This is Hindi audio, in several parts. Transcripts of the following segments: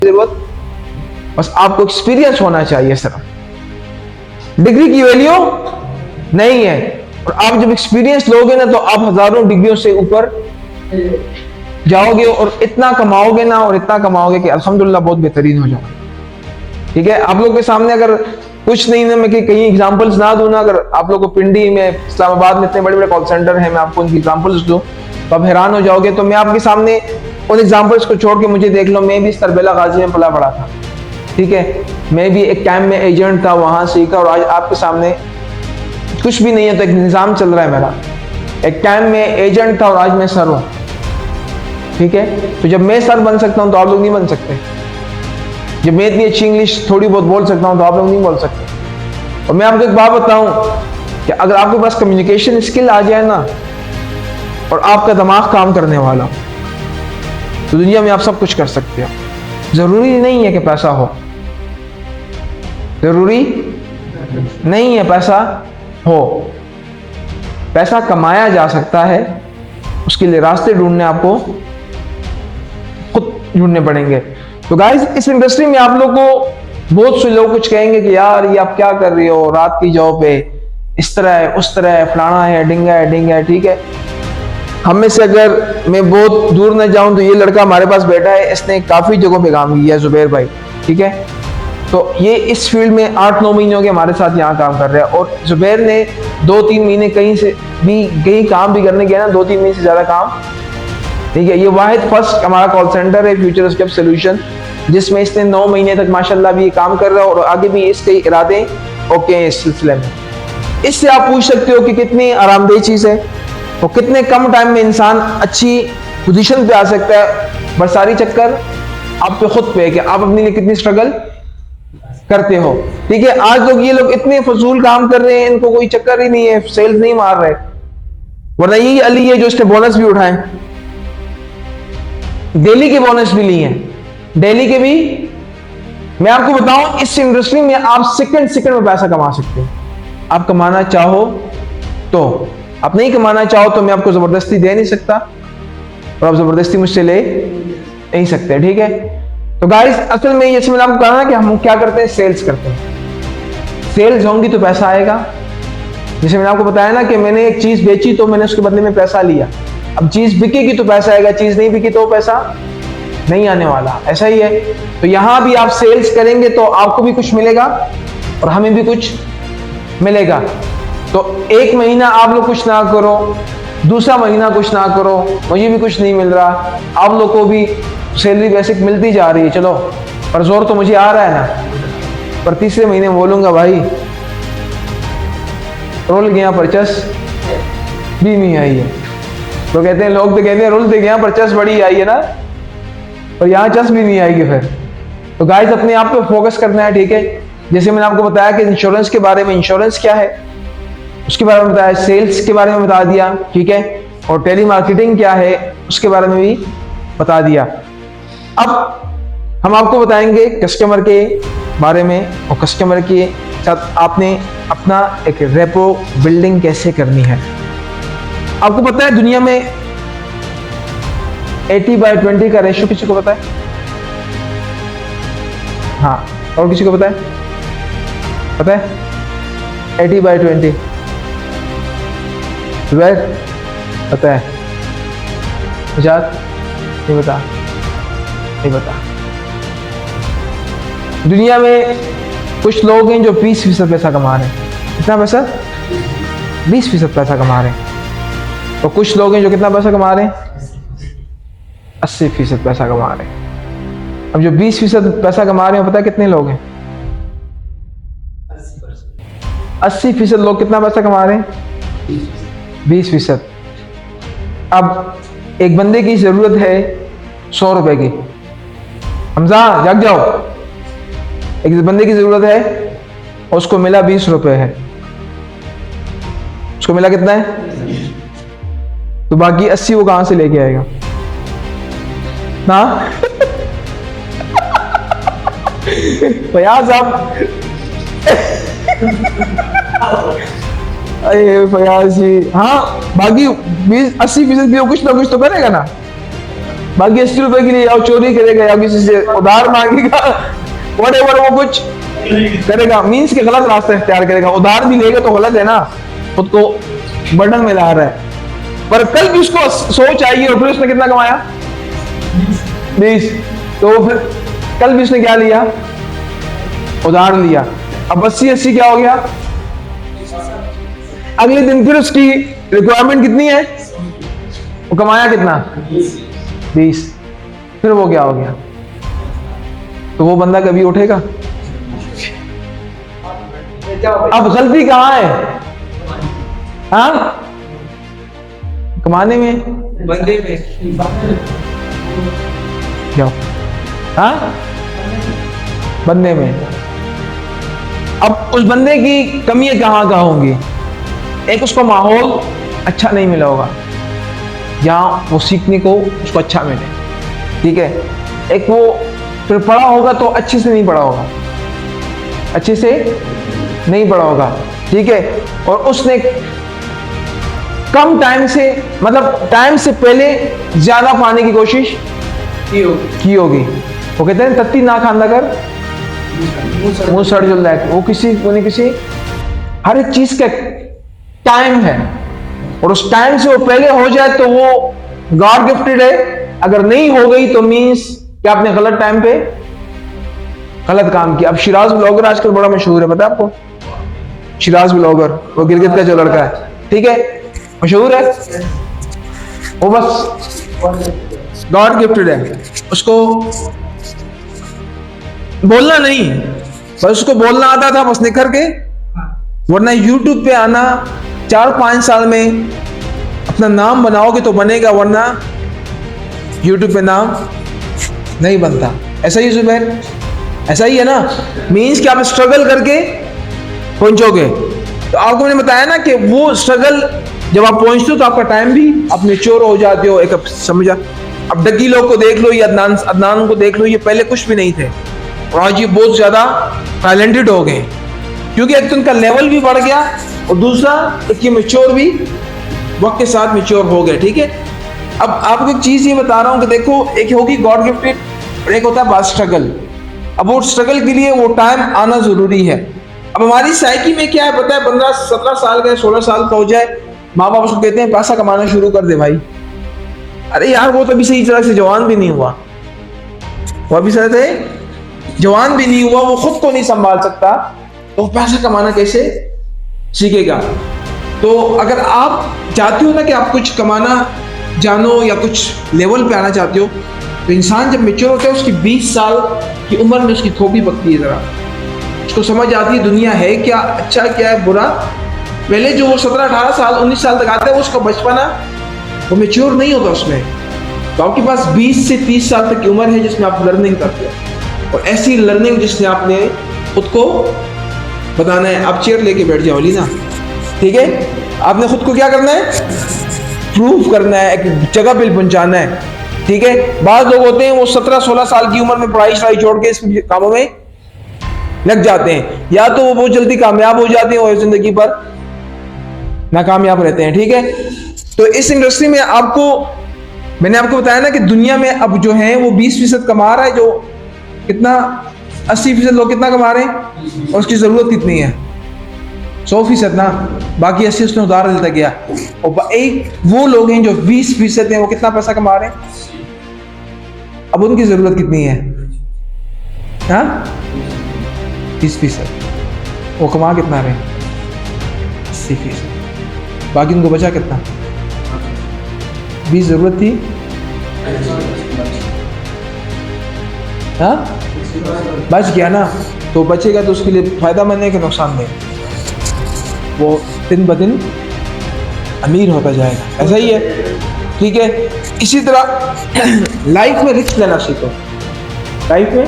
जरूरत, बस आपको एक्सपीरियंस होना चाहिए सिर्फ। डिग्री की वैल्यू नहीं है, और आप जब एक्सपीरियंस लोगे ना तो आप हजारों डिग्रियों से ऊपर जाओगे और इतना कमाओगे ना, और इतना कमाओगे कि अल्हम्दुलिल्लाह बहुत बेहतरीन हो जाओगे। ठीक है, आप लोग के सामने अगर कुछ नहीं ना, मैं कहीं एग्जांपल्स ना दूं ना, अगर आप लोग को पिंडी में, इस्लामाबाद में इतने बड़े बड़े कॉल सेंटर हैं, मैं आपको उनकी एग्जांपल्स दूं तो आप हैरान हो जाओगे। तो मैं आपके सामने उन एग्जांपल्स को छोड़ के मुझे देख लो, मैं भी तरबेला गाजी में पला पड़ा था। ठीक है, मैं भी एक टाइम में एजेंट था, वहां सीखा, और आज आपके सामने कुछ भी नहीं है तो एक निज़ाम चल रहा है मेरा। एक टाइम में एजेंट था और आज मैं सर हूं। ठीक है, तो जब मैं सर बन सकता हूं तो आप लोग नहीं बन सकते। जब मैं इतनी अच्छी इंग्लिश थोड़ी बहुत बोल सकता हूं तो आप लोग नहीं बोल सकते। और मैं आपको एक बात बताऊं कि अगर आपके पास कम्युनिकेशन स्किल आ जाए ना, और आपका दिमाग काम करने वाला, तो दुनिया में आप सब कुछ कर सकते हो। जरूरी नहीं है कि पैसा हो, जरूरी नहीं है पैसा हो, पैसा कमाया जा सकता है। उसके लिए रास्ते ढूंढने आपको खुद ढूंढने पड़ेंगे। तो गाइस, इस इंडस्ट्री में आप लोग को बहुत से लोग कुछ कहेंगे कि यार ये आप क्या कर रहे हो, रात की जॉब है, इस तरह है, उस तरह है, फलाना है, ढिंगा है, ढिंगा है। ठीक है, हम में से अगर मैं बहुत दूर न जाऊं तो ये लड़का हमारे पास बैठा है, इसने काफी जगहों पे काम किया है, जुबैर भाई। ठीक है, तो ये इस फील्ड में 8-9 महीनों के हमारे साथ यहाँ काम कर रहा है, और जुबैर ने 2-3 महीने कहीं काम भी करने गया ना, 2-3 महीने से ज्यादा काम। ठीक है, ये वाहिद फर्स्ट हमारा कॉल सेंटर है फ्यूचर स्टेप सॉल्यूशन, जिसमें इसने 9 महीने तक माशाल्लाह भी ये काम कर रहा है, और आगे भी इसके इरादे ओके हैं इस सिलसिले में। इससे आप पूछ सकते हो कि कितनी आरामदेह चीज है, और कितने कम टाइम में इंसान अच्छी पोजीशन पे आ सकता है। बस सारी चक्कर आप पे खुद पे है कि आप अपने लिए कितनी स्ट्रगल करते हो। ठीक है, आज लोग ये लोग इतने फजूल काम कर रहे हैं, इनको कोई चक्कर ही नहीं है, सेल्स नहीं मार रहे, वरना यही अली है जो इसने बोनस भी उठाए, डेली के बोनस भी लिए हैं, डेली के भी। मैं आपको बताऊं, इस इंडस्ट्री में आप सेकंड में पैसा कमा सकते हो। आप कमाना चाहो तो, आप नहीं कमाना चाहो तो मैं आपको जबरदस्ती दे नहीं सकता, और आप जबरदस्ती मुझसे ले नहीं सकते। ठीक है, तो गाइस, असल में जैसे मैंने आपको कहा ना कि हम क्या करते हैं, सेल्स करते हैं। सेल्स होंगी तो पैसा आएगा। जैसे मैंने आपको बताया ना कि मैंने एक चीज बेची तो मैंने उसके बदले में पैसा लिया। अब चीज बिकेगी तो पैसा आएगा, चीज नहीं बिकी तो पैसा नहीं आने वाला। ऐसा ही है। तो यहां भी आप सेल्स करेंगे तो आपको भी कुछ मिलेगा और हमें भी कुछ मिलेगा। तो एक महीना आप लोग कुछ ना करो, दूसरा महीना कुछ ना करो, मुझे भी कुछ नहीं मिल रहा, आप लोग को भी सैलरी बेसिक मिलती जा रही है, चलो, पर जोर तो मुझे आ रहा है ना। पर तीसरे महीने बोलूंगा भाई रोल गया परचस भी नहीं आई है। तो कहते हैं, लोग तो कहते हैं रोल दे गया परचस बड़ी आई है ना, और यहाँ चस भी नहीं आएगी फिर। तो गाइस, अपने आप पे फोकस करना है। ठीक है, जैसे मैंने आपको बताया कि इंश्योरेंस के बारे में, इंश्योरेंस क्या है उसके बारे में बताया, सेल्स के बारे में बता दिया। ठीक है, और टेली मार्केटिंग क्या है उसके बारे में भी बता दिया। अब हम आपको बताएंगे कस्टमर के बारे में, और कस्टमर के साथ आपने अपना एक रेपो बिल्डिंग कैसे करनी है। आपको पता है दुनिया में 80/20 का रेशियो किसी को पता है? हाँ, और किसी को पता है? पता है 80/20? जुबैर पता है? मुजाद नहीं बता, नहीं बता। दुनिया में कुछ लोग हैं जो 20% पैसा कमा रहे हैं। कितना पैसा? 20% पैसा कमा रहे हैं। और कुछ लोग हैं जो कितना पैसा कमा रहे हैं? 80% पैसा कमा रहे हैं। अब जो 20% पैसा कमा रहे हैं, पता है कितने लोग हैं? 80% लोग कितना पैसा कमा रहे हैं? 20%। अब एक बंदे की जरूरत है 100 रुपए की। हमजा जाग जाओ। एक बंदे की जरूरत है और उसको मिला 20 रुपए है। उसको मिला कितना है? तो बाकी 80 वो कहां से लेके आएगा? हाँ फयाज आप अरे फयाज जी, हाँ बाकी 20-80% भी वो कुछ ना कुछ तो करेगा ना। बाकी 80 रुपए के लिए या चोरी करेगा या किसी से उधार मांगेगा, व्हाटएवर, वो कुछ करेगा, मीन्स के गलत रास्ता इख्तियार करेगा। उधार भी लेगा तो गलत है ना, खुद को बर्डन में ला रहा है। पर कल भी उसको 100 चाहिए और फिर उसने कितना कमाया, 20। तो फिर कल भी उसने क्या लिया, उधार लिया। अब 80 क्या हो गया, अगले दिन फिर उसकी रिक्वायरमेंट कितनी है, वो कमाया कितना, 20। फिर वो क्या हो गया, तो वो बंदा कभी उठेगा। अब गलती कहां है, हाँ, कमाने में, बंदे में, क्या, हाँ, बंदे में। अब उस बंदे की कमियां कहां होंगी, एक उसको माहौल अच्छा नहीं मिला होगा जहाँ वो सीखने को उसको अच्छा मिले, ठीक है। एक वो फिर पढ़ा होगा तो अच्छे से नहीं पढ़ा होगा, अच्छे से नहीं पढ़ा होगा, ठीक है। और उसने कम टाइम से, मतलब टाइम से पहले ज्यादा पाने की कोशिश की होगी। वो कहते हैं तत्ती ना खांदा कर मुंह सड़ जल जाए। वो किसी हर एक चीज का टाइम है, और उस टाइम से वो पहले हो जाए तो वो गॉड गिफ्टेड है। अगर नहीं हो गई तो मीन्स कि आपने गलत टाइम पे गलत काम किया। अब शिराज ब्लॉगर आजकल बड़ा मशहूर है, पता है आपको, शिराज ब्लॉगर, वो गिलगित का जो लड़का है, ठीक है, मशहूर है। वो बस गॉड गिफ्टेड है, उसको बोलना नहीं, बस उसको बोलना आता था बस निखर के। वरना यूट्यूब पे आना 4-5 साल में अपना नाम बनाओगे तो बनेगा, वरना यूट्यूब पे नाम नहीं बनता। ऐसा ही जुबैर, ऐसा ही है ना, मीन्स कि आप स्ट्रगल करके पहुंचोगे। तो आपको मैंने बताया ना कि वो स्ट्रगल जब आप पहुंचते हो तो आपका टाइम भी, आप मैच्योर हो जाते हो। एक समझा, अब डग्गी लोग को देख लो या अदनान को देख लो, ये पहले कुछ भी नहीं थे और आज ये बहुत ज्यादा टैलेंटेड हो गए, क्योंकि एक तो उनका लेवल भी बढ़ गया और दूसरा एक ये मैच्योर भी वक्त के साथ मैच्योर हो गए, ठीक है। अब आपको एक चीज ये बता रहा हूं कि देखो, एक होगी गॉड गिफ्टेड और एक होता है बात स्ट्रगल। अब वो स्ट्रगल के लिए वो टाइम आना जरूरी है। अब हमारी साइकी में क्या है पता है, 15-17 साल का 16 साल का हो जाए, माँ बाप उसको कहते हैं पैसा कमाना शुरू कर दे भाई। अरे यार वो तो अभी सही तरह से जवान भी नहीं हुआ, वो अभी सही से जवान भी नहीं हुआ, वो खुद को नहीं संभाल सकता, तो पैसा कमाना कैसे सीखेगा। तो अगर आप चाहते हो ना कि आप कुछ कमाना जानो या कुछ लेवल पे आना चाहते हो, तो इंसान जब मैच्योर होता है उसकी 20 साल की उम्र में उसकी खोपड़ी पकती है, जरा उसको समझ आती है दुनिया है क्या, अच्छा क्या है, बुरा। पहले जो वो 17-18 साल 19 साल तक आता है, उसका बचपना वो मैच्योर नहीं होता उसमें। तो आपके पास 20 से 30 साल तक की उम्र है जिसमें आप लर्निंग करते हो, और ऐसी लर्निंग जिसने आपने खुद को बताना है। आप चेयर लेके बैठ जाओ ली ना, ठीक है, आपने खुद को क्या करना है, प्रूव करना है, एक जगह पे पहुंचाना है, ठीक है। बाद लोग होते हैं वो 17-16 साल की उम्र में पढ़ाई शढ़ाई छोड़ के इस कामों में लग जाते हैं, या तो वो बहुत जल्दी कामयाब हो जाते हैं और जिंदगी पर नाकामयाब रहते हैं, ठीक है। तो इस इंडस्ट्री में आपको, मैंने आपको बताया ना कि दुनिया में अब जो है वो 20% कमा रहा है, जो कितना 80% लोग कितना कमा रहे हैं, और उसकी जरूरत कितनी है, 100% ना, बाकी 80 उसने उधार लेता गया। और एक वो लोग हैं जो 20% हैं, वो कितना पैसा कमा रहे हैं, अब उनकी जरूरत कितनी है, हाँ 20%, वो कमा कितना रहे, 80%, बाकी उनको बचा कितना, 20 जरूरत थी, हाँ बच गया ना, तो बचेगा तो उसके लिए फायदा मंद है कि नुकसान है, वो दिन ब दिन अमीर होता जाएगा। ऐसा ही है, ठीक है। इसी तरह लाइफ में रिस्क लेना सीखो, लाइफ में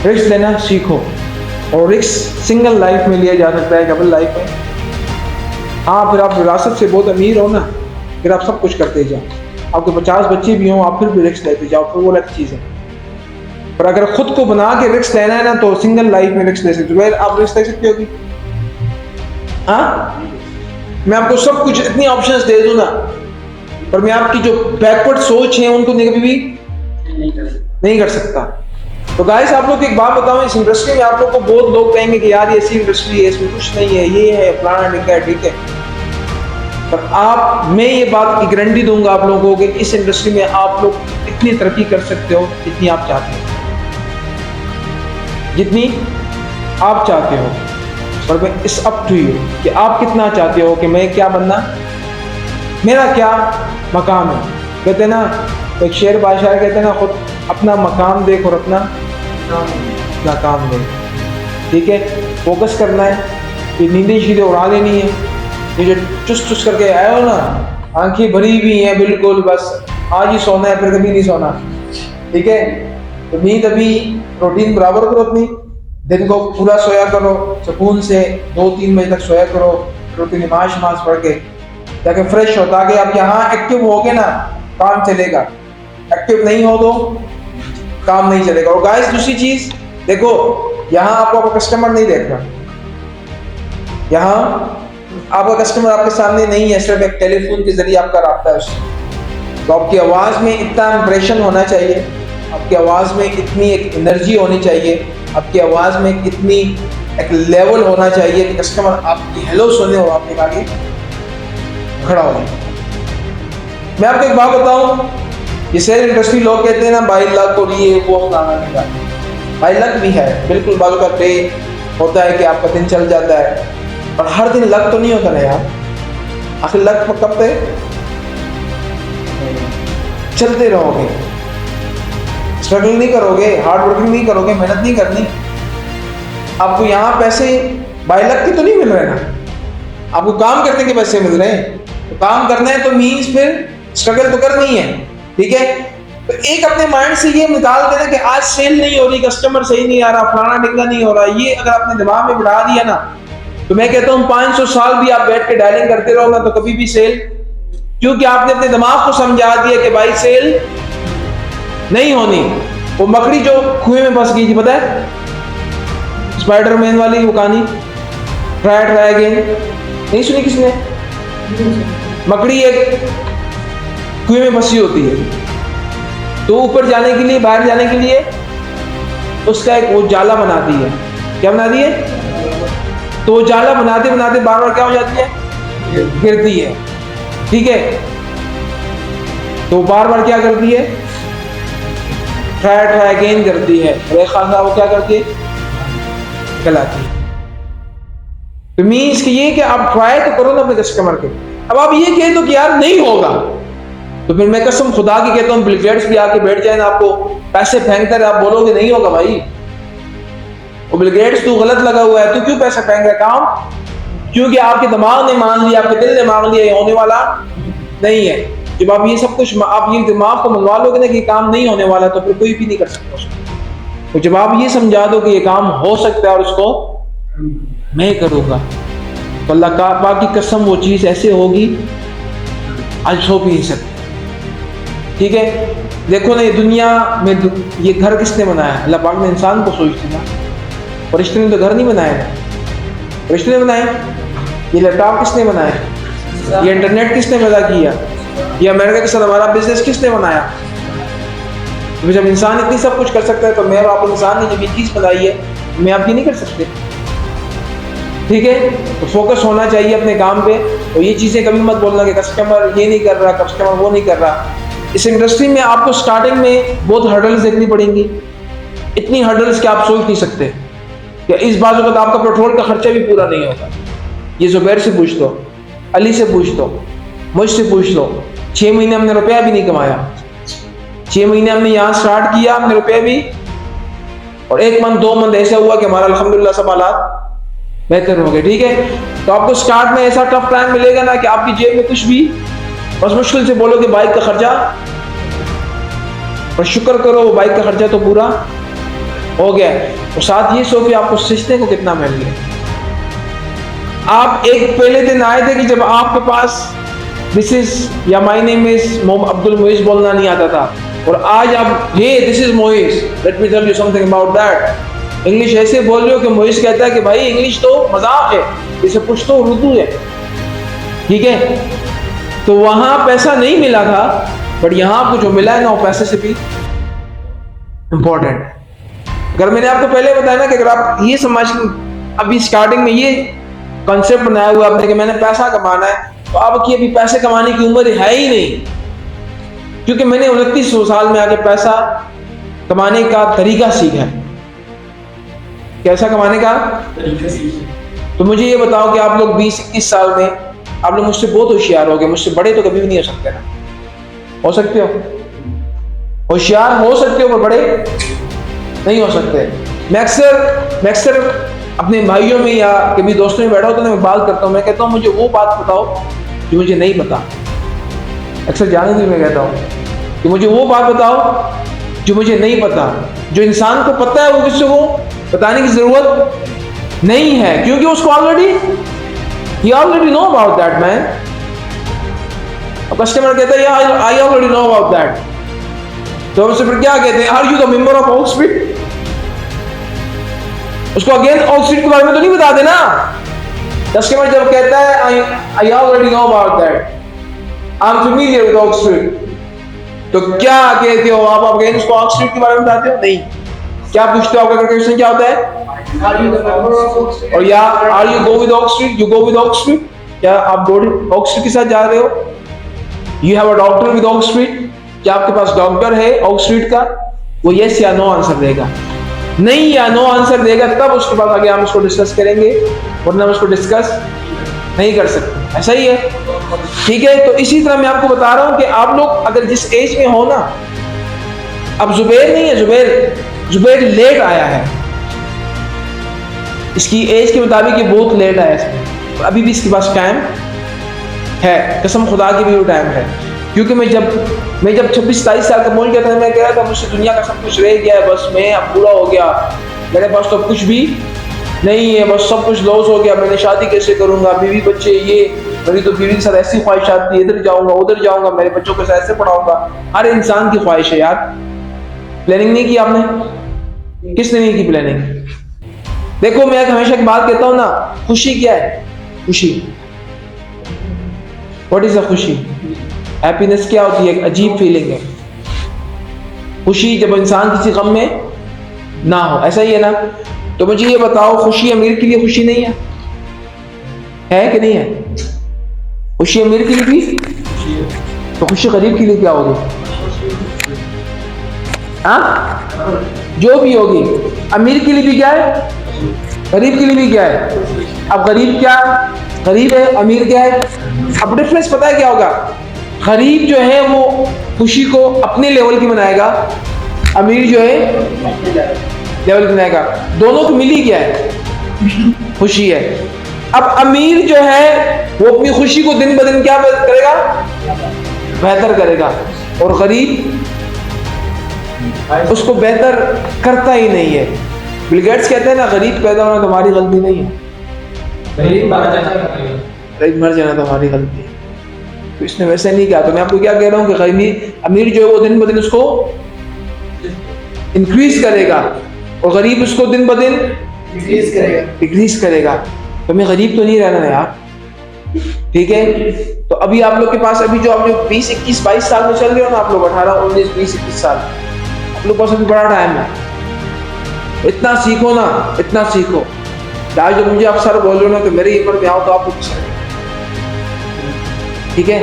रिस्क लेना सीखो, और रिस्क सिंगल लाइफ में लिया जा सकता है, डबल लाइफ में। हाँ, फिर आप विरासत से बहुत अमीर हो ना, फिर आप सब कुछ करते जाओ, आपके 50 बच्चे भी हों, आप फिर भी रिस्क लेते जाओ, फिर वो अलग चीज़ है। पर अगर खुद को बना के रिस्क लेना है ना, तो सिंगल लाइफ में रिस्क ले सकते हो। आप रिस्क ले सकते होगी, हाँ, मैं आपको सब कुछ इतनी ऑप्शंस दे दूं ना, पर मैं आपकी जो बैकवर्ड सोच है उनको कभी भी नहीं कर सकता। तो गाइस आप लोग एक बात बताऊं, इस इंडस्ट्री में आप लोग को बहुत लोग कहेंगे कि यार ये ऐसी इंडस्ट्री है, इसमें कुछ नहीं है, ये है फलाना ढिका है, ठीक है। पर मैं ये बात की गारंटी दूंगा आप लोगों को कि इस इंडस्ट्री में आप लोग इतनी तरक्की कर सकते हो जितनी आप चाहते हो, जितनी आप चाहते हो। पर मैं इस अप टू यू कि आप कितना चाहते हो कि मैं क्या बनना, मेरा क्या मकाम है। कहते हैं ना, एक शेर बादशाह कहते हैं ना, खुद अपना मकाम देख और अपना काम देख, ठीक है। फोकस करना है, ये नींदें शीधे उड़ा देनी है। ये जो चुस्त चुस्त करके आए हो ना, आंखें भरी हुई हैं बिल्कुल, बस आज ही सोना है फिर कभी नहीं सोना, ठीक है। तो नींद अभी प्रोटीन बराबर करो अपनी, दिन को पूरा सोया करो सुकून से, 2-3 बजे तक सोया करो, फिर नमाज पढ़ के ताकि फ्रेश हो, ताकि आप यहाँ एक्टिव होगे ना काम चलेगा, एक्टिव नहीं हो तो काम नहीं चलेगा। और गाइस दूसरी चीज देखो, यहाँ आपको कस्टमर नहीं देख रहा, यहाँ आपका कस्टमर आपके सामने नहीं है, सिर्फ एक टेलीफोन के जरिए आपका रास्ता है उससे। तो आपकी आवाज में इतना इंप्रेशन होना चाहिए, आपकी आवाज में इतनी एक एनर्जी होनी चाहिए, आपकी आवाज में इतनी एक लेवल होना चाहिए कि कस्टमर आपकी हेलो सुने और आपके आगे खड़ा हो। मैं आपको एक बात बताऊं, ये शेयर इंडस्ट्री लोग कहते हैं ना बाई लक और ये वो फलाना का, बाई लक भी है बिल्कुल, बालों का डे होता है कि आपका दिन चल जाता है, पर हर दिन लक तो नहीं होता ना यार। आखिर लक कब तक चलते रहोगे, स्ट्रगल नहीं करोगे, हार्ड वर्किंग नहीं करोगे, मेहनत नहीं करनी, आपको यहाँ पैसे बाई लक के तो नहीं मिल रहे ना, आपको काम करने के पैसे मिल रहे हैं। तो काम करना है तो मीन्स फिर स्ट्रगल तो करनी है, ठीक है। तो एक अपने माइंड से ये निकाल देना कि आज सेल नहीं हो रही, कस्टमर सही नहीं आ रहा, फलाना ढिकना नहीं हो रहा, ये अगर आपने दिमाग में बिठा दिया ना, तो मैं कहता हूँ 500 साल भी आप बैठ के डायलिंग करते रहो ना तो कभी भी सेल, क्योंकि आपने अपने दिमाग को समझा दिया कि भाई सेल नहीं होनी। वो मकड़ी जो कुएं में फंस गई थी, पता है, स्पाइडरमैन वाली वो कहानी, ट्राई अगेन, नहीं सुनी किसने? मकड़ी एक कुएं में फंसी होती है, तो ऊपर जाने के लिए, बाहर जाने के लिए उसका एक वो जाला बनाती है। क्या बनाती है? तो जाला बनाते बनाते बार बार क्या हो जाती है? गिरती है, ठीक है। तो बार बार क्या करती है? ट्राई अगेन करती है, और एक खासा वो क्या करती है? गलाती है। तो मीन्स कि ये कि आप ट्राई तो करो ना अपने कस्टमर के। अब आप ये कह दो कि यार नहीं होगा, तो फिर मैं कसम खुदा की कहता हूँ बिल गेट्स भी आके बैठ जाए ना, आपको पैसे फेंक कर आप बोलोगे नहीं होगा भाई, वो बिल गेट्स तू गलत लगा हुआ है, तू क्यों पैसा फेंक रहा है काम? क्योंकि आपके दिमाग ने मान लिया, आपके दिल ने मान लिया ये होने वाला नहीं है। जब आप ये सब कुछ, आप ये दिमाग को मनवा लोगे ना कि काम नहीं होने वाला, तो फिर कोई भी नहीं कर सकता उसको। तो जब आप ये समझा दो कि ये काम हो सकता है और उसको मैं करूँगा, तो अल्लाह का पाक की कसम वो चीज़ ऐसे होगी आज हो भी नहीं सकती, ठीक है। देखो ना, ये दुनिया में ये घर किसने बनाया? अल्लाह पाक ने इंसान को सोचते ना, फरिश्ते ने तो घर नहीं बनाया, फरिश्ते ने बनाए। ये लैपटॉप किसने बनाया? ये इंटरनेट किसने पैदा किया? ये अमेरिका के साथ हमारा बिजनेस किसने बनाया? तो जब इंसान इतनी सब कुछ कर सकता है, तो मैं और आप इंसान ने जब ये चीज़ बनाई है, मैं आप ये नहीं कर सकते, ठीक है। तो फोकस होना चाहिए अपने काम पे, और ये चीज़ें कभी मत बोलना कि कस्टमर ये नहीं कर रहा, कस्टमर वो नहीं कर रहा। इस इंडस्ट्री में आपको स्टार्टिंग में बहुत हर्डल्स देखनी पड़ेंगी, इतनी हर्डल्स कि आप सोच नहीं सकते कि इस बाजू का तो आपका पेट्रोल का खर्चा भी पूरा नहीं होगा। ये जुबैर से पूछ लो, अली से पूछ लो, मुझसे पूछ लो, 6 महीने हमने रुपया भी नहीं कमाया, 6 महीने हमने यहाँ स्टार्ट किया, हमने रुपया भी, और 1 मंथ 2 मंथ ऐसा हुआ कि हमारा अल्हम्दुलिल्लाह सब हालात बेहतर हो गए, ठीक है। तो आपको स्टार्ट में ऐसा टफ टाइम मिलेगा ना कि आपकी जेब में कुछ भी, बस मुश्किल से बोलो कि बाइक का खर्चा, और शुक्र करो वो बाइक का खर्चा तो पूरा हो गया, और साथ ये सो कि आपको सीखने को कितना मिल गया। आप एक पहले दिन आए थे कि जब आपके पास दिस इज या my name is Abdul Moiz बोलना नहीं आता था, और आज आप hey this is Moiz, let me tell you something about that. English ऐसे बोल रहे हो कि मोइस कहता है कि भाई इंग्लिश तो मजाक है, इसे पश्तो उर्दू है, ठीक है। तो वहां पैसा नहीं मिला था, बट यहां आपको जो मिला है ना वो पैसे से भी इंपॉर्टेंट है। अगर मैंने आपको पहले बताया ना कि अगर आप ये समझ अभी स्टार्टिंग में ये कॉन्सेप्ट बनाया हुआ आपने कि मैंने पैसा कमाना है, तो आपकी अभी पैसे कमाने की उम्र है ही नहीं, क्योंकि मैंने 29 साल में आके पैसा कमाने का तरीका सीखा है। कैसा कमाने का तरीका सीखा। तो मुझे ये बताओ कि आप लोग 20-21 साल में आप लोग मुझसे बहुत होशियार हो गए, मुझसे बड़े तो कभी भी नहीं हो सकते ना? हो सकते हो? होशियार हो सकते हो पर बड़े नहीं हो सकते। मैं अक्सर अपने भाइयों में या कभी दोस्तों में बैठा होता तो मैं बात करता हूँ, मैं कहता हूँ मुझे वो बात बताओ जो मुझे नहीं पता। अक्सर जाने भी मैं कहता हूँ कि मुझे वो बात बताओ जो मुझे नहीं पता। जो इंसान को पता है वो किसी को बताने की जरूरत नहीं है, क्योंकि उसको he already know about that, man. अब कस्टमर कहता है यार I already know about that, तो उससे फिर क्या कहते हैं, are you the member of Oxford? उसको अगेन ऑक्सफोर्ड के बारे में तो नहीं बता देना। कस्टमर जब कहता है I already know about that, I'm familiar with Oxford, तो क्या कहते हो आप अगेन उसको ऑक्सफोर्ड के बारे में बताते हो? नहीं। क्या पूछते हो? आपका क्वेश्चन क्या होता है? और या are you go with Oxford? You go with Oxford? क्या आप ऑक्सफोर्ड के साथ जा रहे हो? You have a doctor with Oxford? क्या आपके पास डॉक्टर है ऑक्सफोर्ड का? वो यस या नो आंसर देगा। नहीं या नो आंसर देगा तब उसके बाद आगे हम इसको डिस्कस करेंगे, वरना हम इसको डिस्कस नहीं कर सकते। ऐसा ही है, ठीक है? तो इसी तरह मैं आपको बता रहा हूं कि आप लोग अगर जिस एज में हो ना, अब जुबैर नहीं है, जुबैर लेट आया है, इसकी एज के मुताबिक ये बहुत लेट आया है, अभी भी इसके पास टाइम है, कसम खुदा की भी वो टाइम है। क्योंकि मैं जब 26-27 साल का पहुंच गया था, मैं कह रहा था मुझसे दुनिया का सब कुछ रह गया है, बस मैं अब पूरा हो गया, मेरे पास तो कुछ भी नहीं है, बस सब कुछ लॉस हो गया, मैंने शादी कैसे करूंगा, बीवी बच्चे, ये मेरी तो बीवी के साथ ऐसी ख्वाहिशात थी, इधर जाऊंगा उधर जाऊंगा, मेरे बच्चों को ऐसे पढ़ाऊंगा। हर इंसान की ख्वाहिश है यार। प्लानिंग नहीं की आपने? किसने नहीं की प्लानिंग? देखो मैं हमेशा एक बात कहता हूं ना, खुशी क्या है? खुशी, व्हाट इज अ खुशी? हैप्पीनेस क्या होती है? एक अजीब फीलिंग है। खुशी जब इंसान किसी गम में ना हो, ऐसा ही है ना? तो मुझे ये बताओ, खुशी अमीर के लिए खुशी नहीं है कि नहीं है? खुशी अमीर के लिए भी, तो खुशी गरीब के लिए क्या होगी? हाँ, जो भी होगी, अमीर के लिए भी क्या है, गरीब के लिए भी क्या है। अब गरीब क्या, गरीब है, अमीर क्या है? अब डिफरेंस पता है क्या होगा? गरीब जो है वो खुशी को अपने लेवल की बनाएगा, अमीर जो है लेवल की बनाएगा। दोनों को मिली क्या है? खुशी है। अब अमीर जो है वो अपनी खुशी को दिन ब दिन क्या करेगा? बेहतर करेगा, और गरीब उसको बेहतर करता ही नहीं है। बिल गेट्स कहते हैं ना, गरीब पैदा होना तुम्हारी गलती नहीं है, गरीब मर जाना तुम्हारी गलती है। तो इसने वैसे नहीं किया। तो मैं आपको क्या कह रहा हूँ कि अमीर जो है वो दिन ब दिन उसको इंक्रीज करेगा, और गरीब उसको दिन ब दिन डिक्रीज करेगा। तो मैं गरीब तो नहीं रहना यार, ठीक है? तो अभी आप लोग के पास, अभी जो आप लोग 20, 21, 22 साल में चल रहे हो ना, आप लोग 18, 19, 20, 21 साल, आप लोग पास अभी बड़ा टाइम है। इतना सीखो ना, इतना सीखो। आज जब मुझे आप सर बोल रहे हो ना, तो मेरे ऊपर में आओ तो आप कुछ, ठीक है?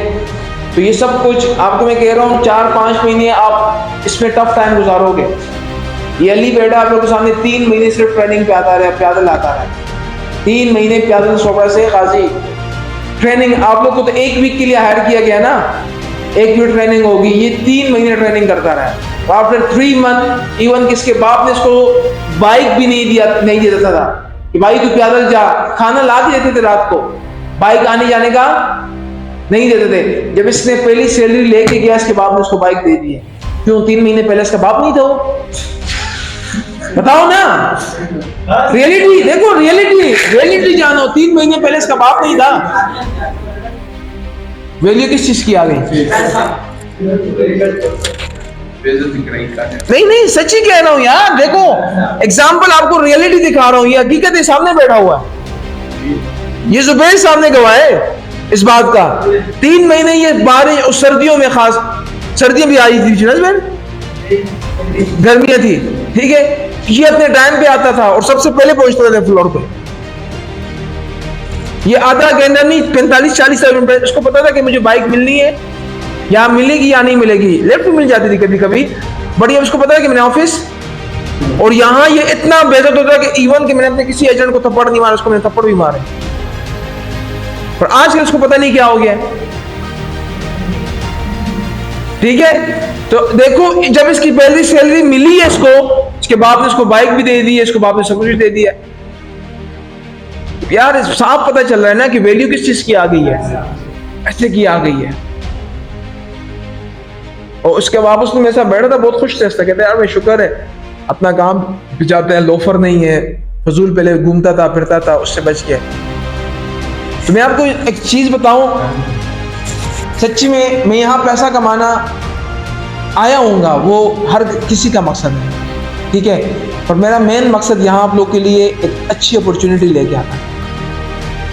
तो ये सब कुछ आपको मैं कह रहा हूँ, 4-5 महीने आप इसमें टफ टाइम गुजारोगे। ये अली बेटा आप लोग के सामने 3 महीने सिर्फ ट्रेनिंग पे आता रहा, पैदल आता रहा, 3 महीने पैदल सोबरा से गाजी ट्रेनिंग। आप लोग को तो 1 वीक के लिए हायर किया गया ना, 1 वीक ट्रेनिंग होगी, ये 3 महीने ट्रेनिंग करता रहा। आफ्टर 3 मंथ इवन किसके बाप ने इसको बाइक भी नहीं देता था कि भाई तू पैदल जा, खाना ला के देते थे रात को, बाइक आने जाने का नहीं देते थे। जब इसने पहली सैलरी लेके गया, इसके बाप ने उसको बाइक दे दी है। क्यों? 3 महीने पहले इसका बाप नहीं था वो? बताओ ना, रियलिटी देखो, रियलिटी जानो। 3 महीने पहले इसका बाप नहीं था। वैल्यू किस चीज की आ गई? नहीं, सच्ची कह रहा हूं यार। देखो एग्जाम्पल आपको रियलिटी दिखा रहा हूं, ये हकीकत है, सामने बैठा हुआ है, ये जुबैर सामने गवाह है। इस बात का। 3 महीने ये बारिश और सर्दियों में, खास सर्दियां भी आई थी बहन, गर्मियां थी, ठीक है, ये अपने टाइम पे आता था और सबसे पहले पहुंचता था फ्लोर पे। ये आधा घंटा नहीं, 45-40 सेकंड पे उसको पता था कि मुझे बाइक मिलनी है, या मिलेगी या नहीं मिलेगी। लेफ्ट मिल जाती थी कभी कभी, बट ये उसको पता है कि मैंने ऑफिस। और यहाँ ये इतना बेइज्जत होता है कि इवन कि मैंने अपने किसी एजेंट को थप्पड़ नहीं मारा, उसको मैंने थप्पड़ भी मारे। पर आजकल उसको पता नहीं क्या हो गया, ठीक है। तो देखो, जब इसकी पहली सैलरी मिली है इसको, इसके बाप ने इसको बाइक भी दे दी है, इसको बाप ने सब कुछ दे दिया। यार साफ पता चल रहा है ना कि वैल्यू किस चीज की आ गई है, ऐसे की आ गई है। और उसके बाद उसने मेरे साथ बैठा था, बहुत खुश थे, कहते यार मैं शुक्र है अपना काम जाते हैं, लोफर नहीं है, फजूल पहले घूमता था फिरता था, उससे बच गया। तो मैं आपको एक चीज बताऊं, सच्ची में मैं यहाँ पैसा कमाना आया हूँगा, वो हर किसी का मकसद है, ठीक है, पर मेरा मेन मकसद यहाँ आप लोग के लिए एक अच्छी अपॉर्चुनिटी लेके आना है,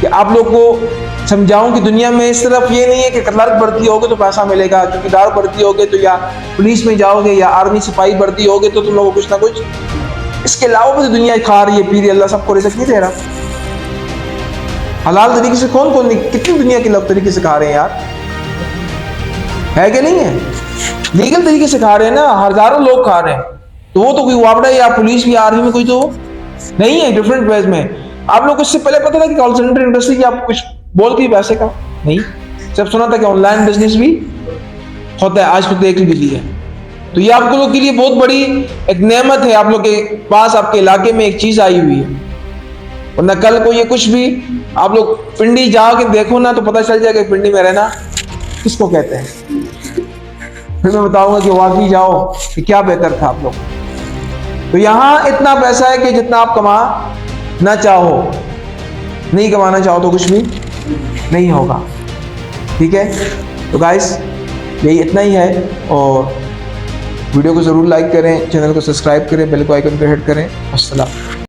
कि आप लोग को समझाऊं कि दुनिया में सिर्फ ये नहीं है कि क्लर्क भर्ती होगे तो पैसा मिलेगा, चौकीदार भर्ती होगे तो, या पुलिस में जाओगे, या आर्मी सिपाही भर्ती होगे तो तुम लोगों को कुछ ना कुछ, इसके अलावा भी तो दुनिया खा रही है पी रही है, अल्लाह सबको रिज़्क़ नहीं दे रहा। हलाल तरीके से कौन कौन, कितनी दुनिया के लोग तरीके से खा रहे हैं यार, है कि नहीं है? लीगल तरीके से खा रहे हैं ना, हजारों लोग खा रहे हैं। तो वो तो कोई वापड़ा या पुलिस या आर्मी में कोई तो नहीं है, डिफरेंट वेज में। आप लोग को इससे पहले पता था कि कॉल सेंटर इंडस्ट्री की आप कुछ बोल के पैसे का नहीं, सिर्फ सुना था कि ऑनलाइन बिजनेस भी होता है, आज तो देख भी लिया। तो ये आप लोगों के लिए बहुत बड़ी एक नेमत है, आप लोग के पास आपके इलाके में एक चीज आई हुई है। वरना कल को ये कुछ भी आप लोग पिंडी जाके देखो ना, तो पता चल जाएगा पिंडी में रहना किसको कहते हैं, फिर मैं बताऊंगा कि वाकई जाओ कि क्या बेहतर था आप लोग। तो यहाँ इतना पैसा है कि जितना आप कमा ना चाहो, नहीं कमाना चाहो तो कुछ भी नहीं होगा, ठीक है। तो गाइस यही इतना ही है, और वीडियो को ज़रूर लाइक करें, चैनल को सब्सक्राइब करें, बेल को आइकन पर हिट करें। अस्सलाम।